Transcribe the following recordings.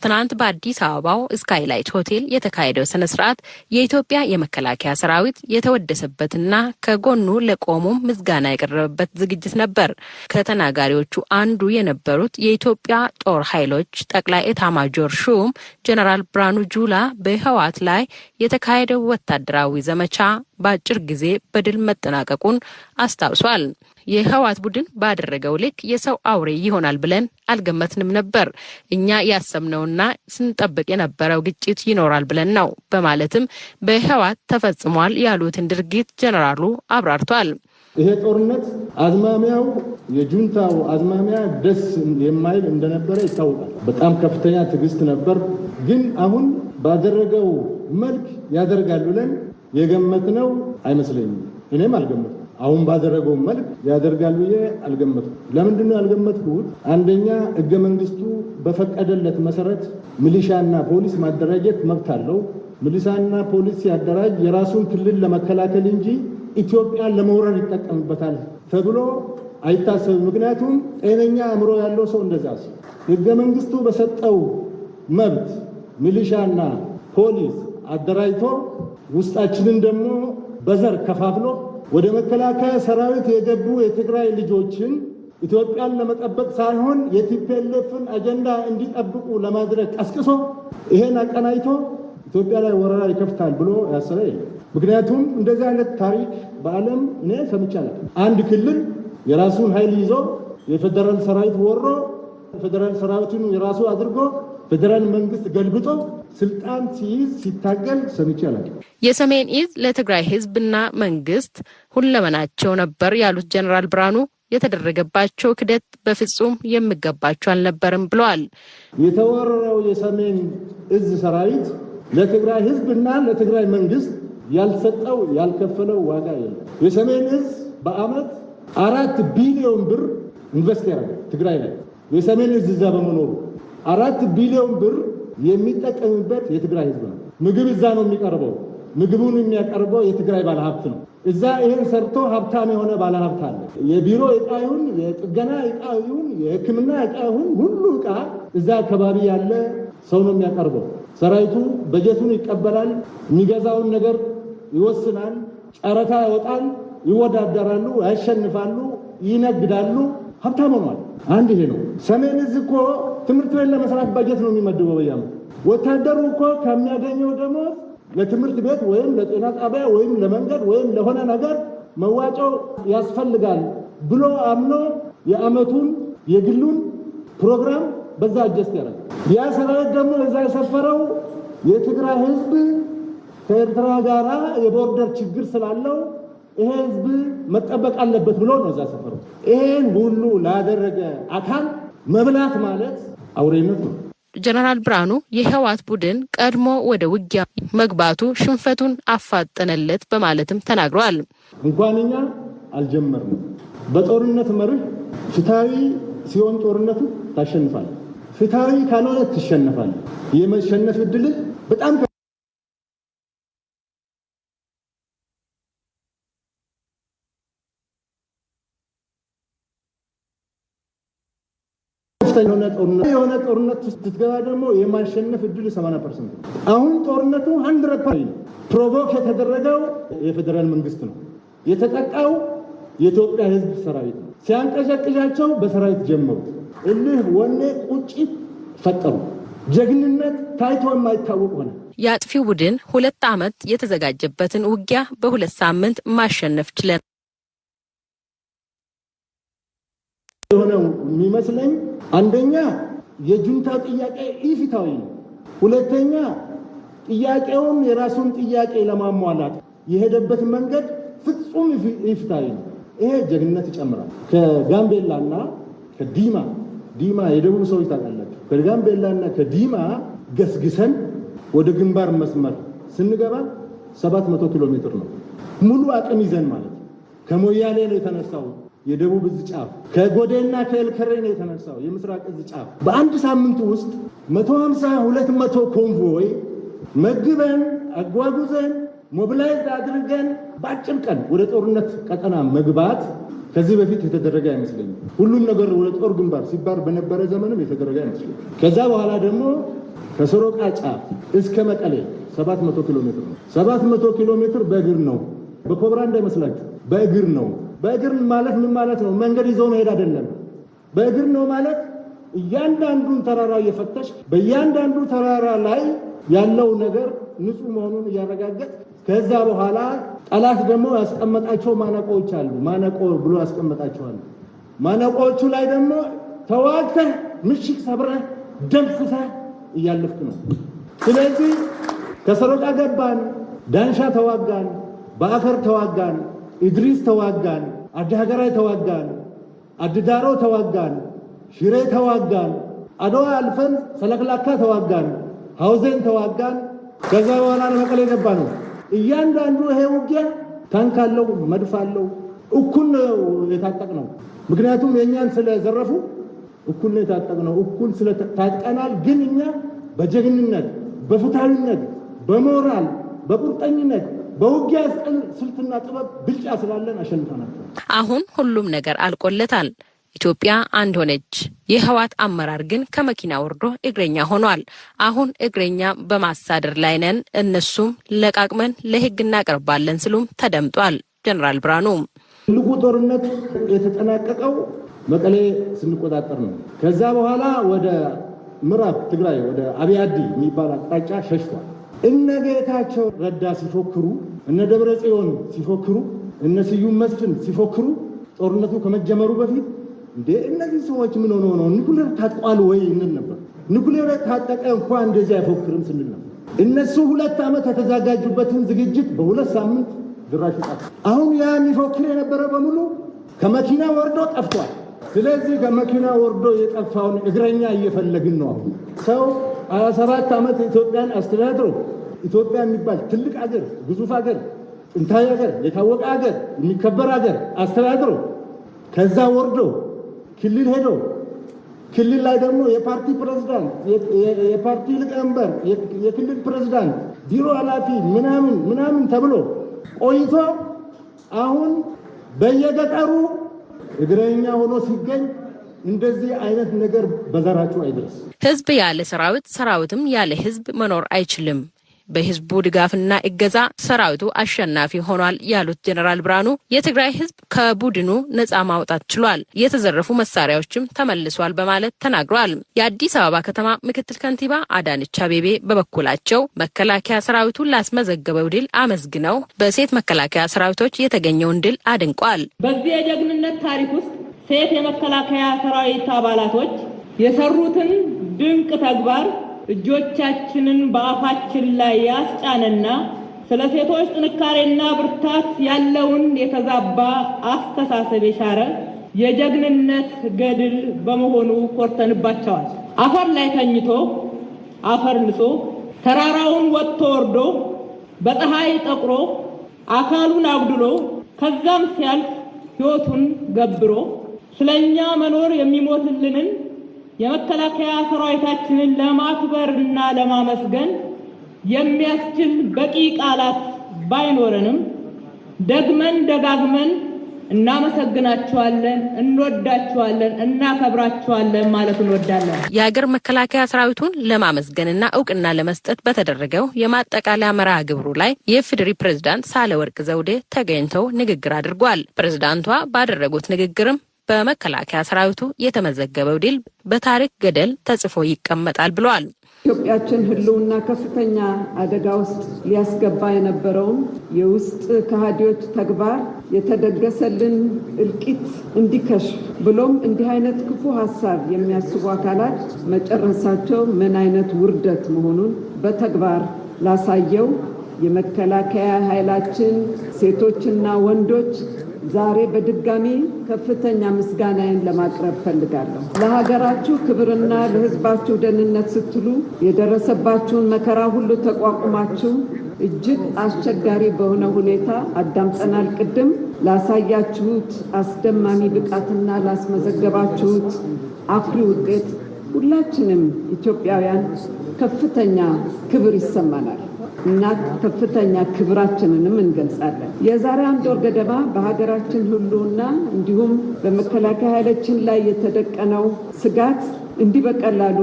ትናንት በአዲስ አበባው ስካይላይት ሆቴል የተካሄደው ስነ ስርዓት የኢትዮጵያ የመከላከያ ሰራዊት የተወደሰበትና ከጎኑ ለቆሙም ምስጋና የቀረበበት ዝግጅት ነበር። ከተናጋሪዎቹ አንዱ የነበሩት የኢትዮጵያ ጦር ኃይሎች ጠቅላይ ኤታማዦር ሹም ጀነራል ብርሃኑ ጁላ በህወሓት ላይ የተካሄደው ወታደራዊ ዘመቻ በአጭር ጊዜ በድል መጠናቀቁን አስታውሷል። የህወሓት ቡድን ባደረገው ልክ የሰው አውሬ ይሆናል ብለን አልገመትንም ነበር። እኛ ያሰብነውና ስንጠብቅ የነበረው ግጭት ይኖራል ብለን ነው በማለትም በህወሓት ተፈጽሟል ያሉትን ድርጊት ጀነራሉ አብራርቷል። ይሄ ጦርነት አዝማሚያው የጁንታው አዝማሚያ ደስ የማይል እንደነበረ ይታወቃል። በጣም ከፍተኛ ትዕግስት ነበር። ግን አሁን ባደረገው መልክ ያደርጋል ብለን የገመትነው አይመስለኝም። እኔም አልገመትኩም። አሁን ባደረገው መልክ ያደርጋል ብዬ አልገመትኩም። ለምንድነው ያልገመትኩት? አንደኛ ህገ መንግስቱ በፈቀደለት መሰረት ሚሊሻና ፖሊስ ማደራጀት መብት አለው። ሚሊሻና ፖሊስ ሲያደራጅ የራሱን ክልል ለመከላከል እንጂ ኢትዮጵያን ለመውረር ይጠቀምበታል ተብሎ አይታሰብም። ምክንያቱም ጤነኛ አእምሮ ያለው ሰው እንደዛ ህገ መንግስቱ በሰጠው መብት ሚሊሻና ፖሊስ አደራጅቶ ውስጣችንን ደግሞ በዘር ከፋፍሎ ወደ መከላከያ ሰራዊት የገቡ የትግራይ ልጆችን ኢትዮጵያን ለመጠበቅ ሳይሆን የቲፒኤልኤፍን አጀንዳ እንዲጠብቁ ለማድረግ ቀስቅሶ ይሄን አቀናይቶ ኢትዮጵያ ላይ ወረራ ይከፍታል ብሎ ያሰበ የለም። ምክንያቱም እንደዚህ አይነት ታሪክ በዓለም እኔ ሰምቻለሁ። አንድ ክልል የራሱን ኃይል ይዞ የፌደራል ሰራዊት ወሮ ፌደራል ሰራዊቱን የራሱ አድርጎ ፌደራል መንግስት ገልብጦ ስልጣን ሲይዝ ሲታገል ሰምቻለሁ። የሰሜን ዕዝ ለትግራይ ህዝብና መንግስት ሁለመናቸው ነበር ያሉት ጀነራል ብርሃኑ የተደረገባቸው ክደት በፍጹም የሚገባቸው አልነበርም ብለዋል። የተወረረው የሰሜን ዕዝ ሰራዊት ለትግራይ ህዝብና ለትግራይ መንግስት ያልሰጠው ያልከፈለው ዋጋ የለም። የሰሜን ዕዝ በአመት 4 ቢሊዮን ብር ኢንቨስት ያደርጋል ትግራይ ላይ። የሰሜን ዕዝ እዛ በመኖሩ 4 ቢሊዮን ብር የሚጠቀምበት የትግራይ ህዝብ ነው። ምግብ እዛ ነው የሚቀርበው። ምግቡን የሚያቀርበው የትግራይ ባለሀብት ነው። እዛ ይሄን ሰርቶ ሀብታም የሆነ ባለሀብት አለ። የቢሮ ዕቃ ይሁን የጥገና ዕቃ ይሁን የሕክምና ዕቃ ይሁን ሁሉ ዕቃ እዛ አካባቢ ያለ ሰው ነው የሚያቀርበው። ሰራዊቱ በጀቱን ይቀበላል። የሚገዛውን ነገር ይወስናል። ጨረታ ያወጣል። ይወዳደራሉ፣ ያሸንፋሉ፣ ይነግዳሉ። ሀብታም ሆኗል። አንድ ይሄ ነው። ሰሜን ዕዝ እኮ ትምህርት ቤት ለመስራት በጀት ነው የሚመድበው በየዓመቱ። ወታደሩ እኮ ከሚያገኘው ደግሞ ለትምህርት ቤት ወይም ለጤና ጣቢያ ወይም ለመንገድ ወይም ለሆነ ነገር መዋጮ ያስፈልጋል ብሎ አምኖ የዓመቱን የግሉን ፕሮግራም በዛ አጀስት ያደርጋል። ያ ሰራዊት ደግሞ እዛ የሰፈረው የትግራይ ህዝብ ከኤርትራ ጋራ የቦርደር ችግር ስላለው ይሄ ህዝብ መጠበቅ አለበት ብሎ ነው እዛ ሰፈረው። ይሄን ሁሉ ላደረገ አካል መብላት ማለት አውሬነት ነው። ጀነራል ብርሃኑ የህወሓት ቡድን ቀድሞ ወደ ውጊያ መግባቱ ሽንፈቱን አፋጠነለት በማለትም ተናግረዋል። እንኳን እኛ አልጀመርንም። በጦርነት መርህ ፍትሃዊ ሲሆን ጦርነቱ ታሸንፋለህ፣ ፍትሃዊ ካልሆነ ትሸነፋለህ። የመሸነፍ ዕድል በጣም የሆነ ጦርነት ስትገባ ደግሞ የማሸነፍ ዕድል 80%። አሁን ጦርነቱ 100% ፕሮቮክ የተደረገው የፌደራል መንግስት ነው። የተጠቃው የኢትዮጵያ ህዝብ ሰራዊት ነው። ሲያንቀሸቅሻቸው በሰራዊት ጀመሩ። እልህ፣ ወኔ፣ ቁጭት ፈጠሩ። ጀግንነት ታይቶ የማይታወቅ ሆነ። የአጥፊው ቡድን 2 ዓመት የተዘጋጀበትን ውጊያ በ2 ሳምንት ማሸነፍ ችለን የሆነው የሚመስለኝ አንደኛ የጁንታ ጥያቄ ኢፍትሃዊ ነው። ሁለተኛ ጥያቄውን የራሱን ጥያቄ ለማሟላት የሄደበት መንገድ ፍጹም ኢፍትሃዊ ነው። ይሄ ጀግንነት ይጨምራል። ከጋምቤላና ከዲማ የደቡብ ሰዎች ታውቃላችሁ። ከጋምቤላና ከዲማ ገስግሰን ወደ ግንባር መስመር ስንገባ 700 ኪሎ ሜትር ነው ሙሉ አቅም ይዘን ማለት ነው። ከሞያሌ ነው የተነሳው የደቡብ ዕዝ ጫፍ፣ ከጎዴና ከኤልከሬ ነው የተነሳው የምስራቅ ዕዝ ጫፍ። በአንድ ሳምንት ውስጥ 150-200 ኮንቮይ መግበን አጓጉዘን ሞቢላይዝ አድርገን በአጭር ቀን ወደ ጦርነት ቀጠና መግባት ከዚህ በፊት የተደረገ አይመስለኝም። ሁሉም ነገር ወደ ጦር ግንባር ሲባል በነበረ ዘመንም የተደረገ አይመስለኝም። ከዛ በኋላ ደግሞ ከሰሮቃ ጫፍ እስከ መቀሌ 700 ኪሎ ሜትር ነው። 700 ኪሎ ሜትር በእግር ነው። በኮብራ እንዳይመስላችሁ በእግር ነው። በእግር ማለት ምን ማለት ነው? መንገድ ይዞ መሄድ አይደለም። በእግር ነው ማለት እያንዳንዱን ተራራ እየፈተሽ በእያንዳንዱ ተራራ ላይ ያለው ነገር ንጹህ መሆኑን እያረጋገጥ ከዛ በኋላ ጠላት ደግሞ ያስቀመጣቸው ማነቆዎች አሉ። ማነቆ ብሎ ያስቀመጣቸዋል። ማነቆቹ ላይ ደግሞ ተዋግተህ ምሽግ ሰብረህ ደምስሰህ እያለፍክ ነው። ስለዚህ ከሰሮቃ ገባን፣ ዳንሻ ተዋጋን፣ በአከር ተዋጋን፣ ኢድሪስ ተዋጋን፣ አዲሀገራይ ተዋጋን፣ አድዳሮ ተዋጋን፣ ሽሬ ተዋጋን፣ አድዋ አልፈን ሰለክላካ ተዋጋን፣ ሐውዜን ተዋጋን። ከዛ በኋላ መቀሌ ገባ ነው። እያንዳንዱ ይሄ ውጊያ ታንክ አለው፣ መድፍ አለው። እኩል ነው የታጠቅነው። ምክንያቱም የእኛን ስለዘረፉ እኩል ነው የታጠቅነው። እኩል ስለታጠቀናል። ግን እኛ በጀግንነት፣ በፍትሃዊነት፣ በሞራል፣ በቁርጠኝነት በውጊያ ስልትና ጥበብ ብልጫ ስላለን አሸንፈናል። አሁን ሁሉም ነገር አልቆለታል። ኢትዮጵያ አንድ ሆነች። የህወሓት አመራር ግን ከመኪና ወርዶ እግረኛ ሆኗል። አሁን እግረኛ በማሳደር ላይ ነን፣ እነሱም ለቃቅመን ለህግ እናቀርባለን ሲሉም ተደምጧል። ጀነራል ብርሃኑ ትልቁ ጦርነት የተጠናቀቀው መቀሌ ስንቆጣጠር ነው። ከዛ በኋላ ወደ ምዕራብ ትግራይ ወደ አብያዲ የሚባል አቅጣጫ ሸሽቷል። እነ ጌታቸው ረዳ ሲፎክሩ፣ እነ ደብረ ጽዮን ሲፎክሩ፣ እነ ስዩም መስፍን ሲፎክሩ ጦርነቱ ከመጀመሩ በፊት እንዴ እነዚህ ሰዎች ምን ሆነው ነው ኒኩሌር ታጥቋል ወይ እንል ነበር። ኒኩሌር ታጠቀ እንኳን እንደዚህ አይፎክርም ስንል ነበር። እነሱ 2 ዓመት የተዘጋጁበትን ዝግጅት በ2 ሳምንት ድራሹ ጠፋ። አሁን ያ የሚፎክር የነበረ በሙሉ ከመኪና ወርዶ ጠፍቷል። ስለዚህ ከመኪና ወርዶ የጠፋውን እግረኛ እየፈለግን ነው። አሁን ሰው 27 ዓመት ኢትዮጵያን አስተዳድሮ ኢትዮጵያ የሚባል ትልቅ አገር፣ ግዙፍ አገር፣ ጥንታዊ አገር፣ የታወቀ አገር፣ የሚከበር አገር አስተዳድሮ ከዛ ወርዶ ክልል ሄዶ ክልል ላይ ደግሞ የፓርቲ ፕሬዝዳንት፣ የፓርቲ ሊቀመንበር፣ የክልል ፕሬዝዳንት፣ ቢሮ ኃላፊ ምናምን ተብሎ ቆይቶ አሁን በየገጠሩ እግረኛ ሆኖ ሲገኝ እንደዚህ አይነት ነገር በዘራችሁ አይደርስ። ህዝብ ያለ ሰራዊት፣ ሰራዊትም ያለ ህዝብ መኖር አይችልም። በህዝቡ ድጋፍና እገዛ ሰራዊቱ አሸናፊ ሆኗል ያሉት ጀነራል ብርሃኑ የትግራይ ህዝብ ከቡድኑ ነጻ ማውጣት ችሏል፣ የተዘረፉ መሳሪያዎችም ተመልሷል በማለት ተናግሯል። የአዲስ አበባ ከተማ ምክትል ከንቲባ አዳነች አቤቤ በበኩላቸው መከላከያ ሰራዊቱ ላስመዘገበው ድል አመስግነው በሴት መከላከያ ሰራዊቶች የተገኘውን ድል አድንቋል። በዚህ የጀግንነት ታሪክ ውስጥ ሴት የመከላከያ ሰራዊት አባላቶች የሰሩትን ድንቅ ተግባር እጆቻችንን በአፋችን ላይ ያስጫነና ስለ ሴቶች ጥንካሬና ብርታት ያለውን የተዛባ አስተሳሰብ የሻረ የጀግንነት ገድል በመሆኑ ኮርተንባቸዋል። አፈር ላይ ተኝቶ አፈር ልሶ ተራራውን ወጥቶ ወርዶ በፀሐይ ጠቁሮ አካሉን አጉድሎ ከዛም ሲያልፍ ሕይወቱን ገብሮ ስለኛ መኖር የሚሞትልንን የመከላከያ ሰራዊታችንን ለማክበርና ለማመስገን የሚያስችል በቂ ቃላት ባይኖረንም ደግመን ደጋግመን እናመሰግናቸዋለን፣ እንወዳቸዋለን፣ እናከብራቸዋለን ማለት እንወዳለን። የሀገር መከላከያ ሰራዊቱን ለማመስገንና እውቅና ለመስጠት በተደረገው የማጠቃለያ መርሃ ግብሩ ላይ የኢፌዴሪ ፕሬዝዳንት ሳህለወርቅ ዘውዴ ተገኝተው ንግግር አድርጓል። ፕሬዝዳንቷ ባደረጉት ንግግርም በመከላከያ ሰራዊቱ የተመዘገበው ድል በታሪክ ገደል ተጽፎ ይቀመጣል ብለዋል። ኢትዮጵያችን ህልውና ከፍተኛ አደጋ ውስጥ ሊያስገባ የነበረውን የውስጥ ከሃዲዎች ተግባር የተደገሰልን እልቂት እንዲከሽፍ ብሎም እንዲህ አይነት ክፉ ሀሳብ የሚያስቡ አካላት መጨረሳቸው ምን አይነት ውርደት መሆኑን በተግባር ላሳየው የመከላከያ ኃይላችን ሴቶችና ወንዶች ዛሬ በድጋሚ ከፍተኛ ምስጋናዬን ለማቅረብ ፈልጋለሁ። ለሀገራችሁ ክብርና ለሕዝባችሁ ደህንነት ስትሉ የደረሰባችሁን መከራ ሁሉ ተቋቁማችሁ እጅግ አስቸጋሪ በሆነ ሁኔታ አዳምጠናል። ቅድም ላሳያችሁት አስደማሚ ብቃትና ላስመዘገባችሁት አኩሪ ውጤት ሁላችንም ኢትዮጵያውያን ከፍተኛ ክብር ይሰማናል። እና ከፍተኛ ክብራችንንም እንገልጻለን። የዛሬ 1 ወር ገደማ በሀገራችን ሁሉና እንዲሁም በመከላከያ ኃይላችን ላይ የተደቀነው ስጋት እንዲህ በቀላሉ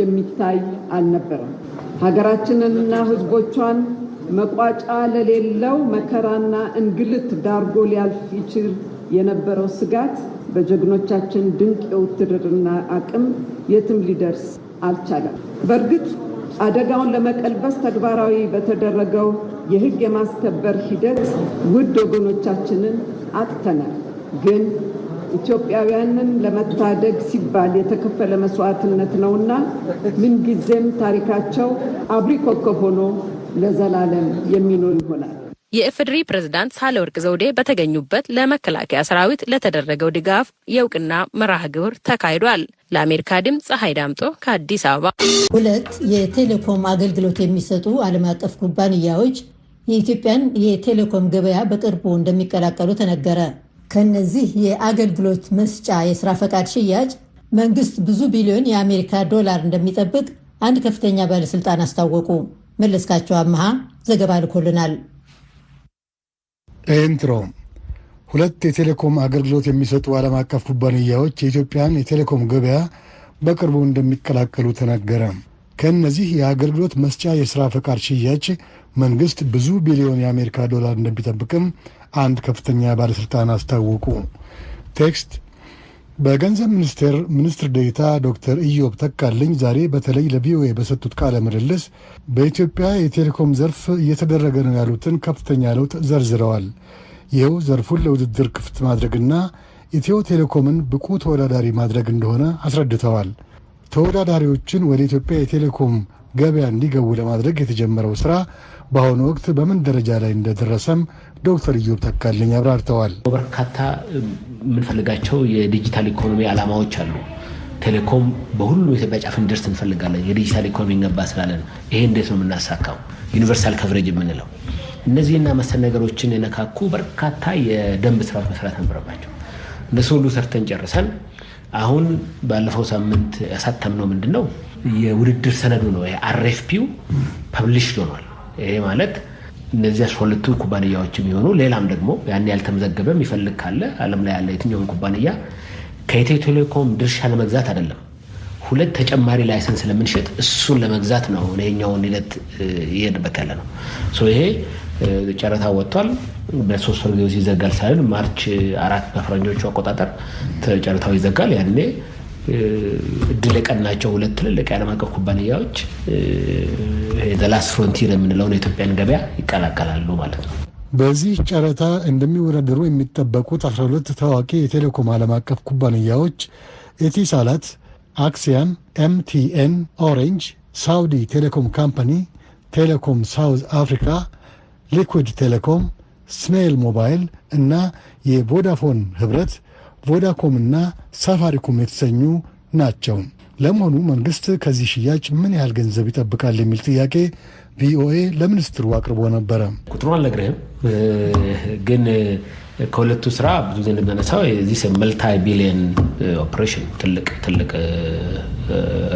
የሚታይ አልነበረም። ሀገራችንንና ሕዝቦቿን መቋጫ ለሌለው መከራና እንግልት ዳርጎ ሊያልፍ ይችል የነበረው ስጋት በጀግኖቻችን ድንቅ የውትድርና አቅም የትም ሊደርስ አልቻለም። በእርግጥ አደጋውን ለመቀልበስ ተግባራዊ በተደረገው የሕግ የማስከበር ሂደት ውድ ወገኖቻችንን አጥተናል። ግን ኢትዮጵያውያንን ለመታደግ ሲባል የተከፈለ መስዋዕትነት ነውና ምንጊዜም ታሪካቸው አብሪ ኮከብ ሆኖ ለዘላለም የሚኖር ይሆናል። የኢፌዴሪ ፕሬዝዳንት ሳህለወርቅ ዘውዴ በተገኙበት ለመከላከያ ሰራዊት ለተደረገው ድጋፍ የእውቅና መርሃ ግብር ተካሂዷል። ለአሜሪካ ድምፅ ፀሐይ ዳምጦ ከአዲስ አበባ። 2 የቴሌኮም አገልግሎት የሚሰጡ ዓለም አቀፍ ኩባንያዎች የኢትዮጵያን የቴሌኮም ገበያ በቅርቡ እንደሚቀላቀሉ ተነገረ። ከነዚህ የአገልግሎት መስጫ የስራ ፈቃድ ሽያጭ መንግስት ብዙ ቢሊዮን የአሜሪካ ዶላር እንደሚጠብቅ አንድ ከፍተኛ ባለስልጣን አስታወቁ። መለስካቸው አመሃ ዘገባ ልኮልናል። ኤንትሮ 2 የቴሌኮም አገልግሎት የሚሰጡ ዓለም አቀፍ ኩባንያዎች የኢትዮጵያን የቴሌኮም ገበያ በቅርቡ እንደሚቀላቀሉ ተነገረ። ከእነዚህ የአገልግሎት መስጫ የሥራ ፈቃድ ሽያጭ መንግሥት ብዙ ቢሊዮን የአሜሪካ ዶላር እንደሚጠብቅም አንድ ከፍተኛ ባለሥልጣን አስታወቁ። ቴክስት በገንዘብ ሚኒስቴር ሚኒስትር ዴኤታ ዶክተር ኢዮብ ተካልኝ ዛሬ በተለይ ለቪኦኤ በሰጡት ቃለ ምልልስ በኢትዮጵያ የቴሌኮም ዘርፍ እየተደረገ ነው ያሉትን ከፍተኛ ለውጥ ዘርዝረዋል። ይኸው ዘርፉን ለውድድር ክፍት ማድረግና ኢትዮ ቴሌኮምን ብቁ ተወዳዳሪ ማድረግ እንደሆነ አስረድተዋል። ተወዳዳሪዎችን ወደ ኢትዮጵያ የቴሌኮም ገበያ እንዲገቡ ለማድረግ የተጀመረው ስራ በአሁኑ ወቅት በምን ደረጃ ላይ እንደደረሰም ዶክተር ኢዮብ ተካልኝ አብራርተዋል። በርካታ የምንፈልጋቸው የዲጂታል ኢኮኖሚ ዓላማዎች አሉ። ቴሌኮም በሁሉም የኢትዮጵያ ጫፍ እንዲደርስ እንፈልጋለን። የዲጂታል ኢኮኖሚ እንገባ ስላለን ይሄ እንዴት ነው የምናሳካው? ዩኒቨርሳል ከቨሬጅ የምንለው እነዚህና መሰል ነገሮችን የነካኩ በርካታ የደንብ ስራዎች መስራት ነበረባቸው። እነሱ ሁሉ ሰርተን ጨርሰን አሁን ባለፈው ሳምንት ያሳተምነው ምንድነው የውድድር ሰነዱ ነው። አርኤፍፒው ፐብሊሽ ሆኗል። ይሄ ማለት እነዚህ 12 ኩባንያዎች የሚሆኑ ሌላም ደግሞ ያን ያልተመዘገበ የሚፈልግ ካለ ዓለም ላይ ያለ የትኛውን ኩባንያ ከኢትዮ ቴሌኮም ድርሻ ለመግዛት አይደለም 2 ተጨማሪ ላይሰንስ ለምንሸጥ እሱን ለመግዛት ነው። ለኛውን ሂደት ይሄድበት ያለ ነው። ይሄ ጨረታ ወጥቷል። በ3 ወር ጊዜ ይዘጋል ሳይሆን ማርች 4 በፈረንጆቹ አቆጣጠር ጨረታው ይዘጋል። ያኔ እድል የቀናቸው 2 ትልልቅ የዓለም አቀፍ ኩባንያዎች ላስት ፍሮንቲር የምንለውን የኢትዮጵያን ገበያ ይቀላቀላሉ ማለት ነው። በዚህ ጨረታ እንደሚወዳደሩ የሚጠበቁት 12 ታዋቂ የቴሌኮም ዓለም አቀፍ ኩባንያዎች ኤቲሳላት፣ አክሲያን፣ ኤምቲኤን፣ ኦሬንጅ፣ ሳውዲ ቴሌኮም ካምፓኒ፣ ቴሌኮም ሳውዝ አፍሪካ፣ ሊኩዊድ ቴሌኮም፣ ስኔል ሞባይል እና የቮዳፎን ህብረት፣ ቮዳኮም እና ሳፋሪኮም የተሰኙ ናቸው። ለመሆኑ መንግስት ከዚህ ሽያጭ ምን ያህል ገንዘብ ይጠብቃል የሚል ጥያቄ ቪኦኤ ለሚኒስትሩ አቅርቦ ነበረ። ቁጥሩን አልነግርህም፣ ግን ከሁለቱ ስራ ብዙ ጊዜ እንደምናነሳው የዚህ መልታይ ቢሊየን ኦፕሬሽን ትልቅ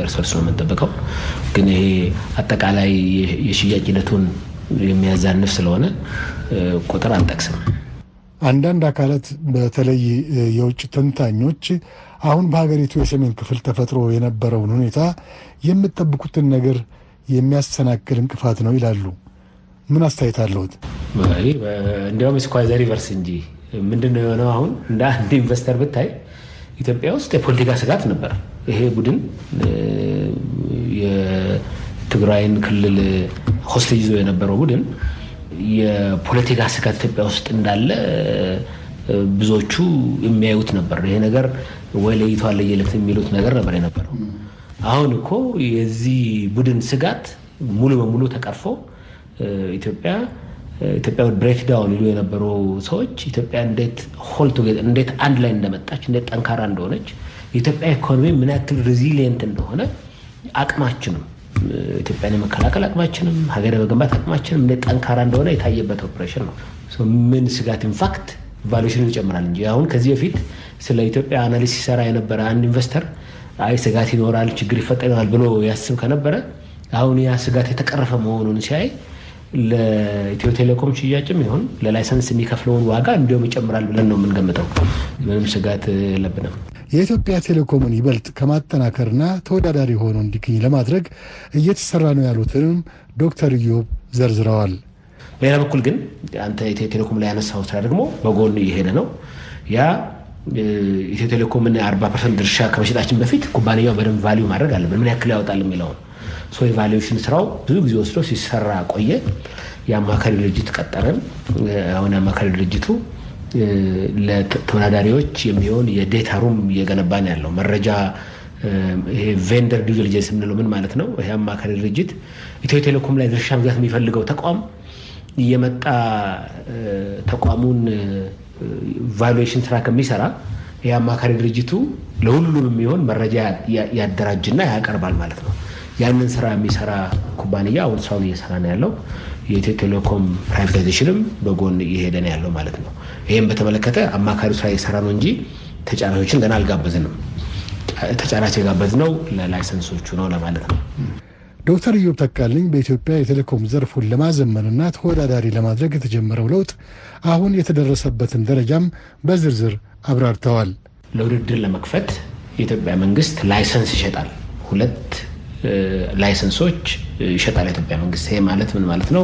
ሪሶርስ ነው የምንጠብቀው። ግን ይሄ አጠቃላይ የሽያጭ ሂደቱን የሚያዛንፍ ስለሆነ ቁጥር አንጠቅስም። አንዳንድ አካላት በተለይ የውጭ ተንታኞች አሁን በሀገሪቱ የሰሜን ክፍል ተፈጥሮ የነበረውን ሁኔታ የምትጠብቁትን ነገር የሚያሰናክል እንቅፋት ነው ይላሉ። ምን አስተያየት አለዎት? እንዲያውም ስኳይዘ ሪቨርስ እንጂ ምንድነው የሆነው? አሁን እንደ አንድ ኢንቨስተር ብታይ ኢትዮጵያ ውስጥ የፖለቲካ ስጋት ነበር። ይሄ ቡድን የትግራይን ክልል ሆስቴጅ ይዞ የነበረው ቡድን የፖለቲካ ስጋት ኢትዮጵያ ውስጥ እንዳለ ብዙዎቹ የሚያዩት ነበር። ይሄ ነገር ወይ ለይቷል ለየለት የሚሉት ነገር ነበር የነበረው። አሁን እኮ የዚህ ቡድን ስጋት ሙሉ በሙሉ ተቀርፎ ኢትዮጵያ ብሬክ ዳውን ይሉ የነበሩ ሰዎች ኢትዮጵያ እንዴት አንድ ላይ እንደመጣች፣ እንዴት ጠንካራ እንደሆነች፣ የኢትዮጵያ ኢኮኖሚ ምን ያክል ሬዚሊየንት እንደሆነ አቅማችንም ኢትዮጵያን የመከላከል አቅማችንም ሀገር የመገንባት አቅማችንም እንዴት ጠንካራ እንደሆነ የታየበት ኦፕሬሽን ነው። ምን ስጋት ኢንፋክት ቫሉዌሽኑ ይጨምራል እንጂ አሁን ከዚህ በፊት ስለ ኢትዮጵያ አናሊሲስ ሲሰራ የነበረ አንድ ኢንቨስተር አይ ስጋት ይኖራል ችግር ይፈጠራል ብሎ ያስብ ከነበረ አሁን ያ ስጋት የተቀረፈ መሆኑን ሲያይ ለኢትዮ ቴሌኮም ሽያጭም ይሁን ለላይሰንስ የሚከፍለውን ዋጋ እንዲሁም ይጨምራል ብለን ነው የምንገምተው። ምንም ስጋት የለብንም። የኢትዮጵያ ቴሌኮምን ይበልጥ ከማጠናከርና ተወዳዳሪ ሆኖ እንዲገኝ ለማድረግ እየተሰራ ነው ያሉትንም ዶክተር ኢዮብ ዘርዝረዋል። በሌላ በኩል ግን አንተ ኢትዮ ቴሌኮም ላይ ያነሳው ስራ ደግሞ በጎን እየሄደ ነው። ያ ኢትዮ ቴሌኮምን 40% ድርሻ ከመሸጣችን በፊት ኩባንያው በደንብ ቫልዩ ማድረግ አለብን፣ ምን ያክል ያወጣል የሚለውን የቫሉዌሽን ስራው ብዙ ጊዜ ወስዶ ሲሰራ ቆየ። የአማካሪ ድርጅት ቀጠረን። አሁን የአማካሪ ድርጅቱ ለተወዳዳሪዎች የሚሆን የዴታ ሩም እየገነባን ያለው መረጃ ይሄ ቬንደር ዲው ዲሊጀንስ የምንለው ምን ማለት ነው? ይሄ አማካሪ ድርጅት ኢትዮ ቴሌኮም ላይ ድርሻ መግዛት የሚፈልገው ተቋም እየመጣ ተቋሙን ቫሉዌሽን ስራ ከሚሰራ ይሄ አማካሪ ድርጅቱ ለሁሉም የሚሆን መረጃ ያደራጅና ያቀርባል ማለት ነው። ያንን ስራ የሚሰራ ኩባንያ አሁን ስራውን እየሰራ ነው ያለው። የኢትዮ ቴሌኮም ፕራይቬታይዜሽንም በጎን እየሄደ ነው ያለው ማለት ነው። ይህም በተመለከተ አማካሪ ስራ እየሰራ ነው እንጂ ተጫራቾችን ገና አልጋበዝንም። ተጫራች የጋበዝነው ለላይሰንሶቹ ነው ለማለት ነው። ዶክተር ኢዮብ ተካልኝ በኢትዮጵያ የቴሌኮም ዘርፉን ለማዘመንና ተወዳዳሪ ለማድረግ የተጀመረው ለውጥ አሁን የተደረሰበትን ደረጃም በዝርዝር አብራርተዋል። ለውድድር ለመክፈት የኢትዮጵያ መንግስት ላይሰንስ ይሸጣል። 2 ላይሰንሶች ይሸጣል የኢትዮጵያ መንግስት። ይሄ ማለት ምን ማለት ነው?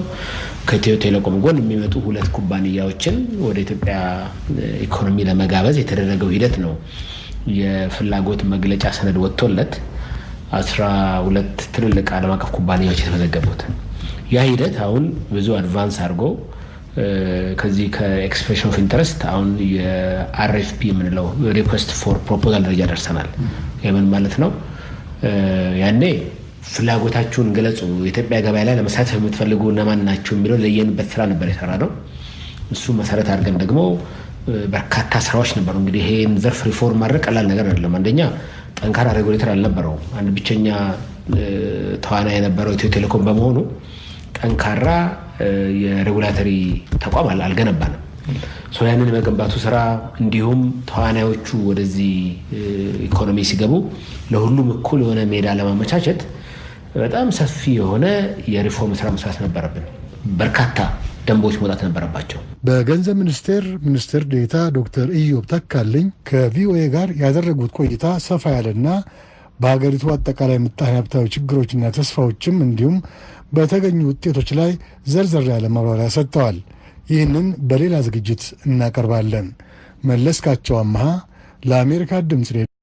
ከኢትዮ ቴሌኮም ጎን የሚመጡ 2 ኩባንያዎችን ወደ ኢትዮጵያ ኢኮኖሚ ለመጋበዝ የተደረገው ሂደት ነው። የፍላጎት መግለጫ ሰነድ ወጥቶለት 12 ትልልቅ ዓለም አቀፍ ኩባንያዎች የተመዘገቡት። ያ ሂደት አሁን ብዙ አድቫንስ አድርጎ ከዚህ ከኤክስፕሬሽን ኦፍ ኢንተረስት አሁን የአርኤፍፒ የምንለው ሪኩዌስት ፎር ፕሮፖዛል ደረጃ ደርሰናል። የምን ማለት ነው? ያኔ ፍላጎታችሁን ገለጹ፣ የኢትዮጵያ ገበያ ላይ ለመሳተፍ የምትፈልጉ እነማን ናቸው የሚለው ለየንበት ስራ ነበር የሰራ ነው። እሱ መሰረት አድርገን ደግሞ በርካታ ስራዎች ነበሩ። እንግዲህ ይሄን ዘርፍ ሪፎርም ማድረግ ቀላል ነገር አይደለም። አንደኛ ጠንካራ ሬጉሌተር አልነበረው። አንድ ብቸኛ ተዋናይ የነበረው ኢትዮ ቴሌኮም በመሆኑ ጠንካራ የሬጉላተሪ ተቋም አልገነባንም። ያንን የመገንባቱ ስራ እንዲሁም ተዋናዮቹ ወደዚህ ኢኮኖሚ ሲገቡ ለሁሉም እኩል የሆነ ሜዳ ለማመቻቸት በጣም ሰፊ የሆነ የሪፎርም ስራ መስራት ነበረብን። በርካታ ደንቦች መውጣት ነበረባቸው። በገንዘብ ሚኒስቴር ሚኒስትር ዴኤታ ዶክተር ኢዮብ ተካልኝ ከቪኦኤ ጋር ያደረጉት ቆይታ ሰፋ ያለና በሀገሪቱ አጠቃላይ ምጣኔ ሀብታዊ ችግሮችና ተስፋዎችም እንዲሁም በተገኙ ውጤቶች ላይ ዘርዘር ያለ ማብራሪያ ሰጥተዋል። ይህንን በሌላ ዝግጅት እናቀርባለን። መለስካቸው አምሃ ለአሜሪካ ድምፅ